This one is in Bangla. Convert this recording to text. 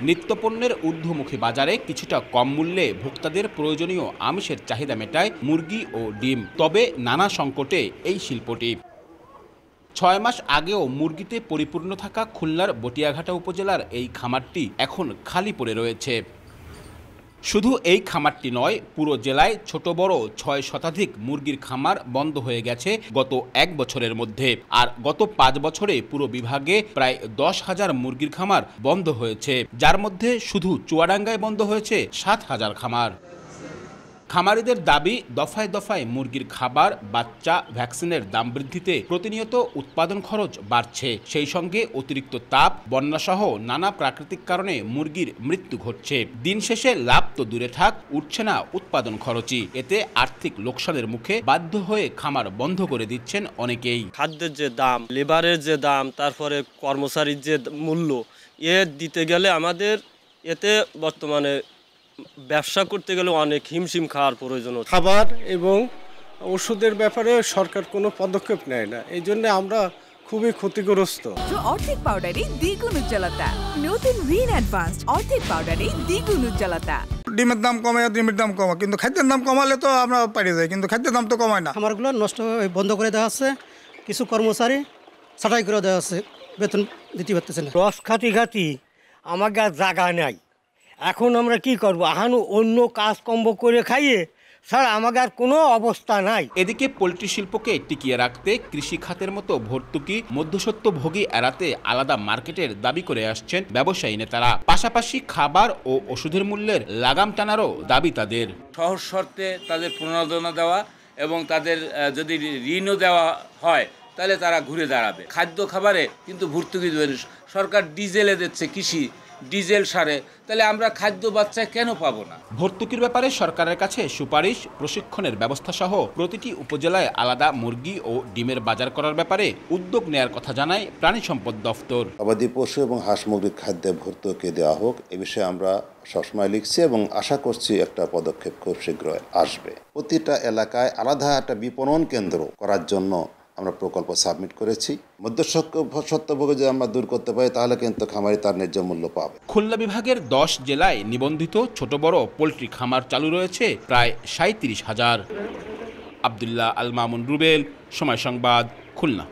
নিত্যপণ্যের ঊর্ধ্বমুখী বাজারে কিছুটা কম মূল্যে ভোক্তাদের প্রয়োজনীয় আমিষের চাহিদা মেটায় মুরগি ও ডিম। তবে নানা সংকটে এই শিল্পটি। ৬ মাস আগেও মুরগিতে পরিপূর্ণ থাকা খুলনার বটিয়াঘাটা উপজেলার এই খামারটি এখন খালি পড়ে রয়েছে। শুধু এই খামারটি নয়, পুরো জেলায় ছোট বড় ৬ শতাধিক মুরগির খামার বন্ধ হয়ে গেছে গত ১ বছরের মধ্যে। আর গত ৫ বছরে পুরো বিভাগে প্রায় ১০,০০০ মুরগির খামার বন্ধ হয়েছে, যার মধ্যে শুধু চুয়াডাঙ্গায় বন্ধ হয়েছে ৭,০০০ খামার। খামারিদের দাবি, দফায় দফায় মুরগির খাবার, বাচ্চা, ভ্যাকসিনের দাম বৃদ্ধিতে প্রতিনিয়ত উৎপাদন খরচ বাড়ছে। সেই সঙ্গে অতিরিক্ত তাপ, বন্যাসহ নানা প্রাকৃতিক কারণে মুরগির মৃত্যু ঘটছে। দিন শেষে লাভ তো দূরে থাক, উঠছে না উৎপাদন খরচই। এতে আর্থিক লোকসানের মুখে বাধ্য হয়ে খামার বন্ধ করে দিচ্ছেন অনেকেই। খাদ্যের যে দাম, লেবারের যে দাম, তারপরে কর্মচারীর যে মূল্য, দিতে গেলে আমাদের এতে বর্তমানে ব্যবসা করতে গেলে অনেক হিমশিম খাওয়ার প্রয়োজন। খাবার এবং ওষুধের ব্যাপারে সরকার কোনো পদক্ষেপ নেয় না, এই জন্য আমরা খুবই ক্ষতিগ্রস্ত। অর্ধেক পাউডারে দ্বিগুণ উজ্জ্বলতা, নতুন রিন অ্যাডভান্সড অর্ধেক পাউডারে দ্বিগুণ উজ্জ্বলতা। ডিমের দাম কমে, ডিমের দাম কমা, কিন্তু খাদ্যের দাম কমালে তো আমরা পারি যাই, কিন্তু খাদ্যের দাম তো কমায় না। খামারগুলো নষ্ট বন্ধ করে দেওয়া হচ্ছে, কিছু কর্মচারী ছাঁটাই করে দেওয়া হচ্ছে, বেতন দিতে পারতেছে না। রস খাতি আমাকে আর জায়গা নাই, এখন আমরা কি করবো? এখন অন্য কাজ কম্ব করে খাইয়ে স্যার আমাকে আর কোনো অবস্থা নাই। এদিকে পোল্ট্রি শিল্পকে টিকিয়ে রাখতে কৃষি খাতের মতো ভর্তুকি, মধ্যস্বত্বভোগী এড়াতে আলাদা মার্কেটের দাবি করে আসছেন ব্যবসায়ী নেতারা। পাশাপাশি খাবার ও ওষুধের মূল্যের লাগাম টানারও দাবি তাদের। সহজ শর্তে তাদের প্রণোদনা দেওয়া এবং তাদের যদি ঋণও দেওয়া হয় তাহলে তারা ঘুরে দাঁড়াবে। খাদ্য খাবারে কিন্তু ভর্তুকি দেবে। সরকার ডিজেলে দিচ্ছে, কৃষি ডিজেল সারে, তাহলে আমরা খাদ্য বাচ্চায় কেন পাবো না? ভর্তুকির ব্যাপারে সরকারের কাছে সুপারিশ, প্রশিক্ষণের ব্যবস্থা সহ প্রতিটি উপজেলায় আলাদা মুরগি ও ডিমের বাজার করার ব্যাপারে উদ্যোগ নেয়ার কথা জানায় প্রাণী সম্পদ দফতর। গবাদি পশু এবং হাঁস মুরগির খাদ্যে ভর্তুকি দেওয়া হোক, এ বিষয়ে আমরা সবসময় লিখছি এবং আশা করছি একটা পদক্ষেপ খুব শীঘ্রই আসবে। প্রতিটা এলাকায় আলাদা একটা বিপণন কেন্দ্র করার জন্য আমরা প্রকল্প সাবমিট করেছি। মধ্যস্বত্বভোগী যদি আমরা দূর করতে পারি তাহলে কিন্তু খামারি তার ন্যায্য মূল্য পাবে। খুলনা বিভাগের 10 জেলায় নিবন্ধিত ছোট বড় পোল্ট্রি খামার চালু রয়েছে প্রায় 37,000। আব্দুল্লাহ আল মামুন রুবেল, সময় সংবাদ, খুলনা।